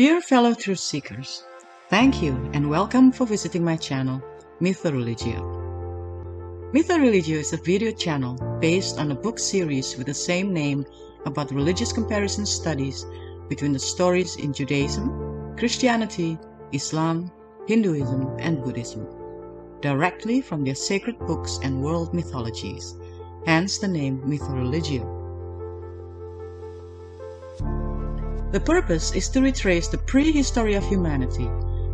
Dear fellow truth seekers, thank you and welcome for visiting my channel, MythoReligio. MythoReligio is a video channel based on a book series with the same name about religious comparison studies between the stories in Judaism, Christianity, Islam, Hinduism and Buddhism, directly from their sacred books and world mythologies, hence the name MythoReligio. The purpose is to retrace the prehistory of humanity,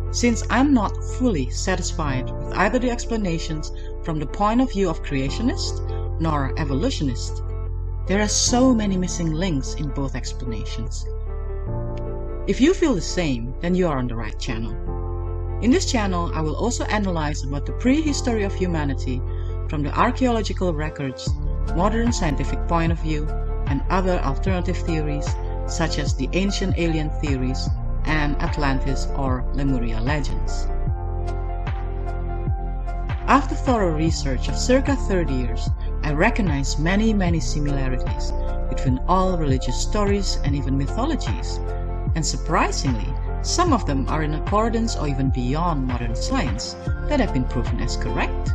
since I'm not fully satisfied with either the explanations from the point of view of creationist nor evolutionist. There are so many missing links in both explanations. If you feel the same, then you are on the right channel. In this channel, I will also analyze about the prehistory of humanity from the archaeological records, modern scientific point of view, and other alternative theories such as the ancient alien theories and Atlantis or Lemuria legends. After thorough research of circa 30 years, I recognize many similarities between all religious stories and even mythologies, and surprisingly, some of them are in accordance or even beyond modern science that have been proven as correct.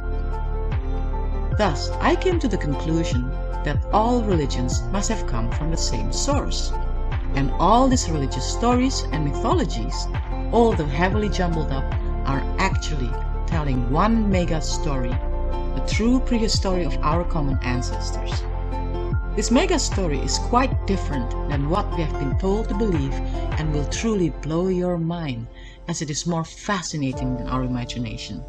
Thus, I came to the conclusion that all religions must have come from the same source. And all these religious stories and mythologies, although heavily jumbled up, are actually telling one mega story, the true prehistory of our common ancestors. This mega story is quite different than what we have been told to believe and will truly blow your mind, as it is more fascinating than our imagination.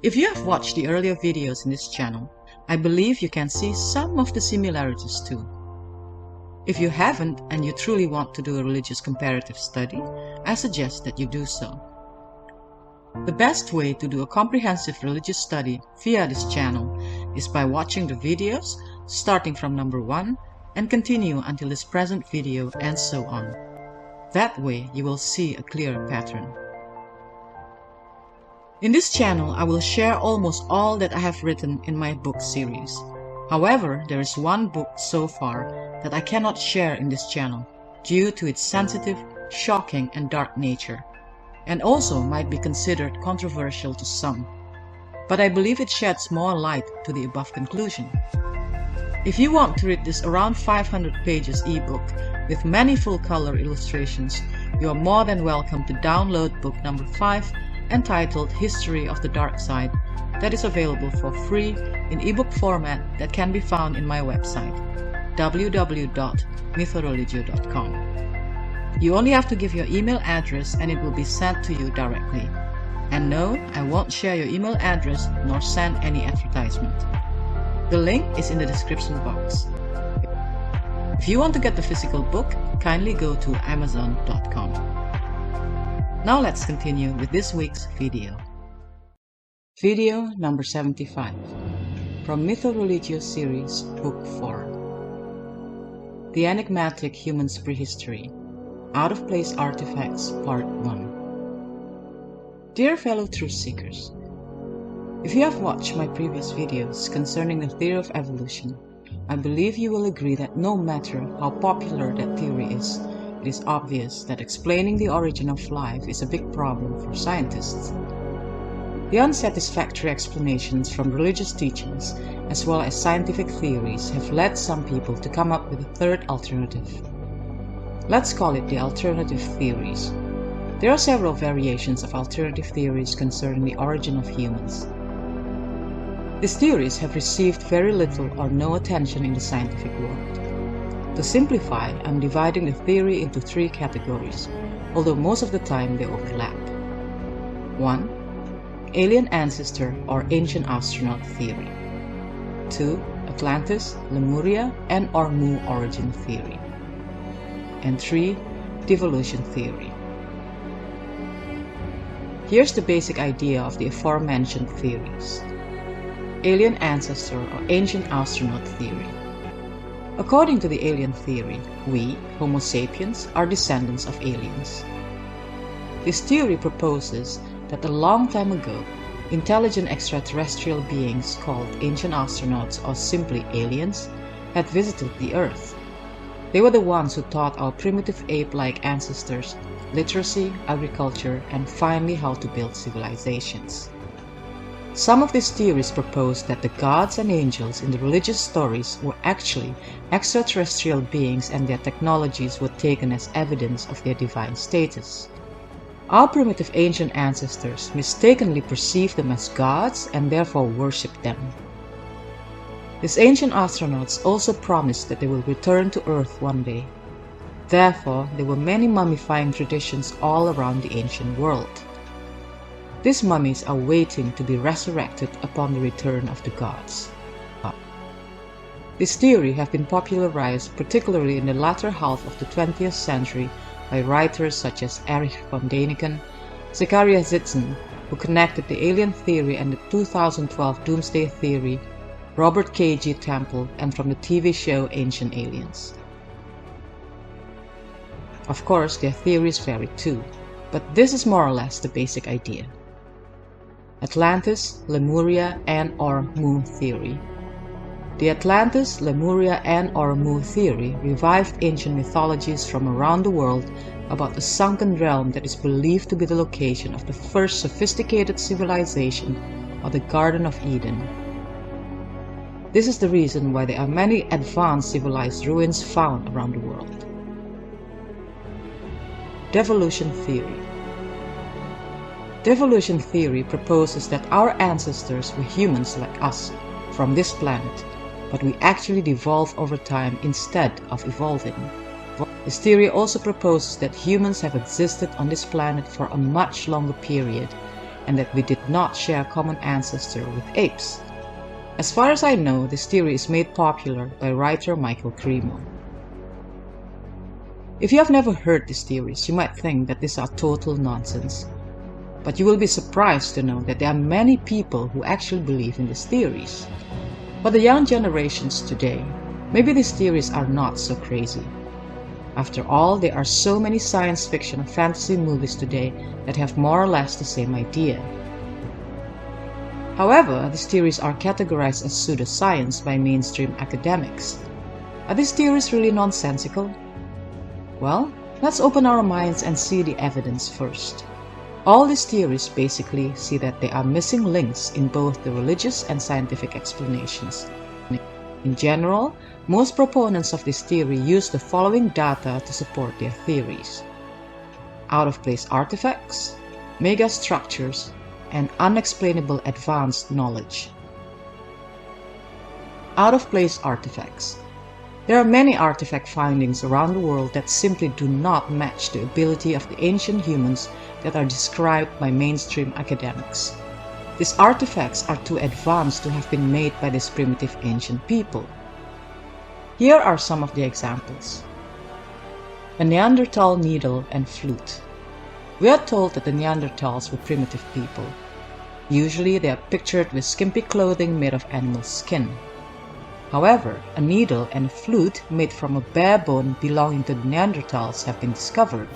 If you have watched the earlier videos in this channel, I believe you can see some of the similarities too. If you haven't and you truly want to do a religious comparative study, I suggest that you do so. The best way to do a comprehensive religious study via this channel is by watching the videos starting from number 1 and continue until this present video and so on. That way you will see a clear pattern. In this channel I will share almost all that I have written in my book series. However, there is one book so far that I cannot share in this channel due to its sensitive, shocking and dark nature, and also might be considered controversial to some, but I believe it sheds more light to the above conclusion. If you want to read this around 500 pages ebook with many full-color illustrations, you are more than welcome to download book number 5 entitled History of the Dark Side, that is available for free in ebook format that can be found in my website www.mythoreligio.com. You only have to give your email address and it will be sent to you directly. And no, I won't share your email address nor send any advertisement. The link is in the description box. If you want to get the physical book, kindly go to amazon.com. Now let's continue with this week's video. Video number 75 from MythoReligio series, Book 4. The Enigmatic Human's Prehistory, Out-of-Place Artifacts, Part 1. Dear fellow truth seekers, if you have watched my previous videos concerning the theory of evolution, I believe you will agree that no matter how popular that theory is, it is obvious that explaining the origin of life is a big problem for scientists. The unsatisfactory explanations from religious teachings as well as scientific theories have led some people to come up with a third alternative. Let's call it the alternative theories. There are several variations of alternative theories concerning the origin of humans. These theories have received very little or no attention in the scientific world. To simplify, I'm dividing the theory into 3 categories, although most of the time they overlap. 1. Alien ancestor or ancient astronaut theory. 2. Atlantis, Lemuria, and or Mu origin theory. And 3. Devolution theory. Here's the basic idea of the aforementioned theories. Alien ancestor or ancient astronaut theory. According to the alien theory, we, Homo sapiens, are descendants of aliens. This theory proposes that a long time ago, intelligent extraterrestrial beings called ancient astronauts or simply aliens had visited the Earth. They were the ones who taught our primitive ape-like ancestors literacy, agriculture, and finally how to build civilizations. Some of these theories propose that the gods and angels in the religious stories were actually extraterrestrial beings and their technologies were taken as evidence of their divine status. Our primitive ancient ancestors mistakenly perceived them as gods and therefore worshipped them. These ancient astronauts also promised that they will return to Earth one day. Therefore, there were many mummifying traditions all around the ancient world. These mummies are waiting to be resurrected upon the return of the gods. This theory has been popularized particularly in the latter half of the 20th century by writers such as Erich von Däniken, Zecharia Sitchin, who connected the alien theory and the 2012 Doomsday Theory, Robert K. G. Temple, and from the TV show Ancient Aliens. Of course, their theories vary too, but this is more or less the basic idea. Atlantis, Lemuria, and/or Mu theory. The Atlantis, Lemuria, and/or Mu theory revived ancient mythologies from around the world about a sunken realm that is believed to be the location of the first sophisticated civilization, or the Garden of Eden. This is the reason why there are many advanced civilized ruins found around the world. Devolution theory. Devolution theory proposes that our ancestors were humans like us, from this planet, but we actually devolve over time instead of evolving. This theory also proposes that humans have existed on this planet for a much longer period, and that we did not share a common ancestor with apes. As far as I know, this theory is made popular by writer Michael Cremo. If you have never heard these theories, you might think that these are total nonsense. But you will be surprised to know that there are many people who actually believe in these theories. For the young generations today, maybe these theories are not so crazy. After all, there are so many science fiction and fantasy movies today that have more or less the same idea. However, these theories are categorized as pseudoscience by mainstream academics. Are these theories really nonsensical? Well, let's open our minds and see the evidence first. All these theories basically see that there are missing links in both the religious and scientific explanations. In general, most proponents of this theory use the following data to support their theories: out-of-place artifacts, megastructures, and unexplainable advanced knowledge. Out-of-place artifacts. There are many artifact findings around the world that simply do not match the ability of the ancient humans that are described by mainstream academics. These artifacts are too advanced to have been made by these primitive ancient people. Here are some of the examples. A Neanderthal needle and flute. We are told that the Neanderthals were primitive people. Usually they are pictured with skimpy clothing made of animal skin. However, a needle and a flute made from a bare bone belonging to the Neanderthals have been discovered.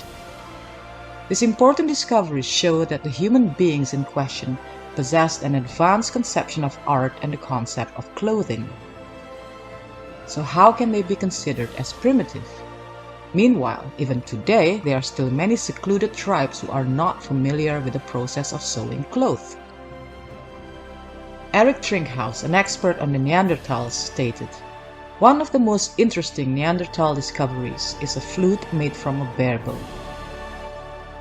These important discoveries show that the human beings in question possessed an advanced conception of art and the concept of clothing. So how can they be considered as primitive? Meanwhile, even today, there are still many secluded tribes who are not familiar with the process of sewing clothes. Eric Trinkhaus, an expert on the Neanderthals, stated, "One of the most interesting Neanderthal discoveries is a flute made from a bare bone."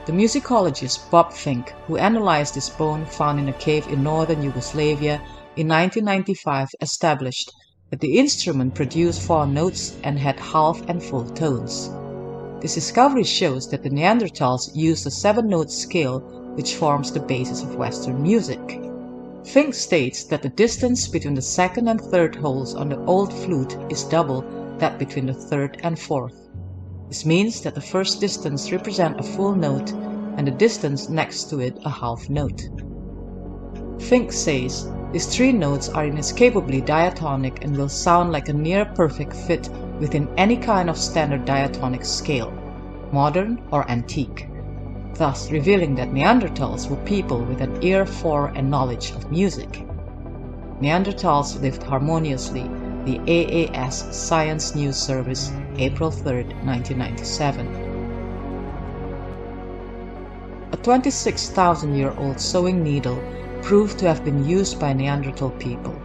The musicologist Bob Fink, who analyzed this bone found in a cave in northern Yugoslavia in 1995, established that the instrument produced 4 notes and had half and full tones. This discovery shows that the Neanderthals used a 7-note scale, which forms the basis of Western music. Fink states that the distance between the second and third holes on the old flute is double that between the third and fourth. This means that the first distance represents a full note and the distance next to it a half note. Fink says these 3 notes are inescapably diatonic and will sound like a near-perfect fit within any kind of standard diatonic scale, modern or antique, thus revealing that Neanderthals were people with an ear for and knowledge of music. Neanderthals lived harmoniously, the AAS Science News Service, April 3, 1997. A 26,000-year-old sewing needle proved to have been used by Neanderthal people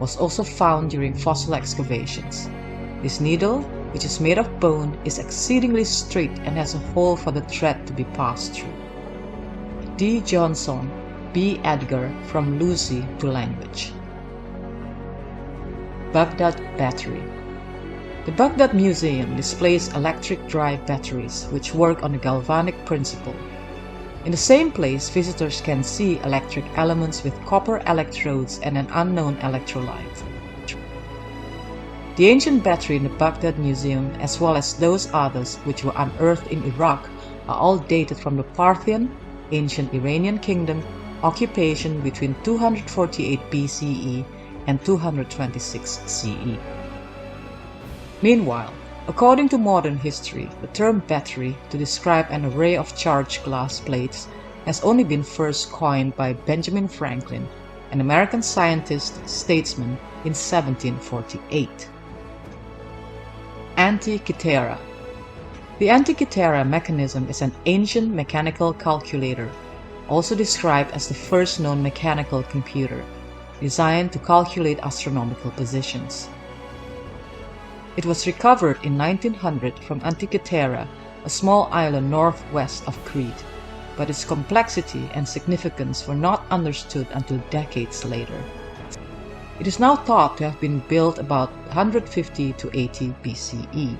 was also found during fossil excavations. This needle, which is made of bone, is exceedingly straight and has a hole for the thread to be passed through. D. Johnson, B. Edgar, From Lucy to Language. Baghdad Battery. The Baghdad Museum displays electric drive batteries which work on a galvanic principle. In the same place, visitors can see electric elements with copper electrodes and an unknown electrolyte. The ancient battery in the Baghdad Museum, as well as those others which were unearthed in Iraq, are all dated from the Parthian, ancient Iranian kingdom, occupation between 248 BCE and 226 CE. Meanwhile, according to modern history, the term battery to describe an array of charged glass plates has only been first coined by Benjamin Franklin, an American scientist, statesman, in 1748. Antikythera. The Antikythera mechanism is an ancient mechanical calculator, also described as the first known mechanical computer, designed to calculate astronomical positions. It was recovered in 1900 from Antikythera, a small island northwest of Crete, but its complexity and significance were not understood until decades later. It is now thought to have been built about 150 to 80 BCE.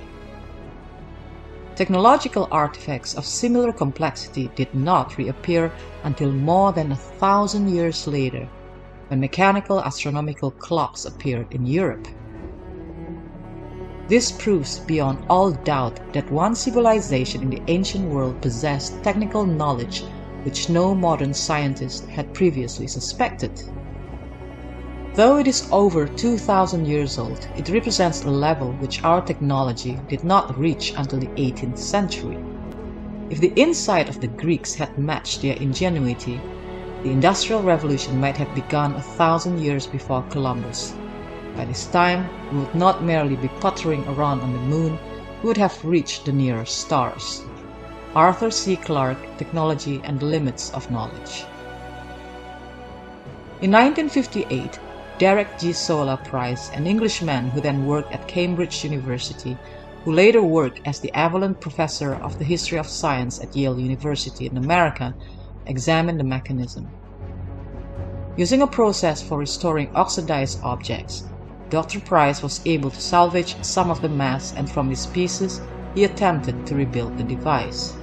Technological artifacts of similar complexity did not reappear until more than 1,000 years later, when mechanical astronomical clocks appeared in Europe. This proves beyond all doubt that one civilization in the ancient world possessed technical knowledge which no modern scientist had previously suspected. Though it is over 2,000 years old, it represents a level which our technology did not reach until the 18th century. If the insight of the Greeks had matched their ingenuity, the Industrial Revolution might have begun 1,000 years before Columbus. By this time, we would not merely be puttering around on the moon, we would have reached the nearest stars. Arthur C. Clarke, Technology and the Limits of Knowledge. In 1958, Derek G. Sola Price, an Englishman who then worked at Cambridge University, who later worked as the Avalon Professor of the History of Science at Yale University in America, examined the mechanism. Using a process for restoring oxidized objects, Dr. Price was able to salvage some of the mass, and from these pieces he attempted to rebuild the device.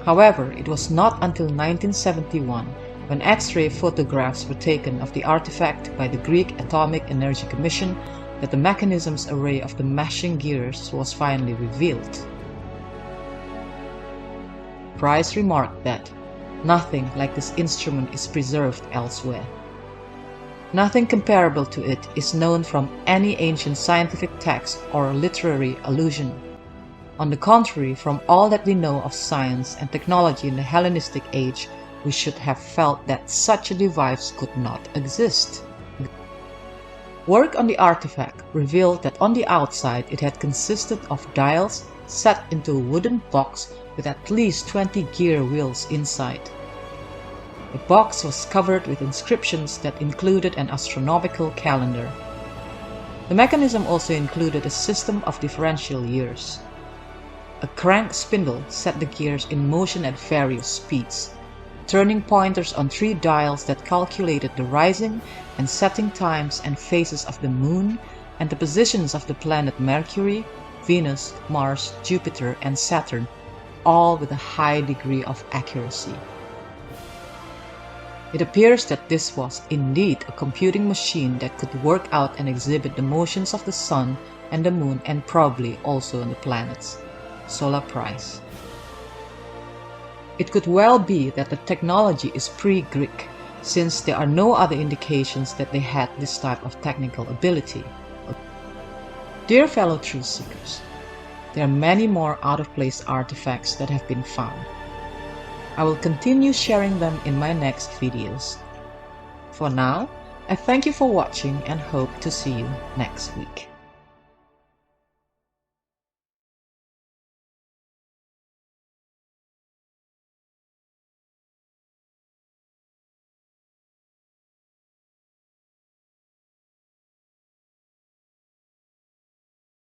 However, it was not until 1971, when X-ray photographs were taken of the artifact by the Greek Atomic Energy Commission, that the mechanism's array of the mashing gears was finally revealed. Price remarked that nothing like this instrument is preserved elsewhere. Nothing comparable to it is known from any ancient scientific text or literary allusion. On the contrary, from all that we know of science and technology in the Hellenistic age, we should have felt that such a device could not exist. Work on the artifact revealed that on the outside it had consisted of dials set into a wooden box with at least 20 gear wheels inside. The box was covered with inscriptions that included an astronomical calendar. The mechanism also included a system of differential gears. A crank spindle set the gears in motion at various speeds, turning pointers on 3 dials that calculated the rising and setting times and phases of the Moon and the positions of the planet Mercury, Venus, Mars, Jupiter, and Saturn, all with a high degree of accuracy. It appears that this was indeed a computing machine that could work out and exhibit the motions of the Sun and the Moon, and probably also the planets. Sola Price. It could well be that the technology is pre-Greek, since there are no other indications that they had this type of technical ability. Dear fellow truth seekers, there are many more out-of-place artifacts that have been found. I will continue sharing them in my next videos. For now, I thank you for watching and hope to see you next week.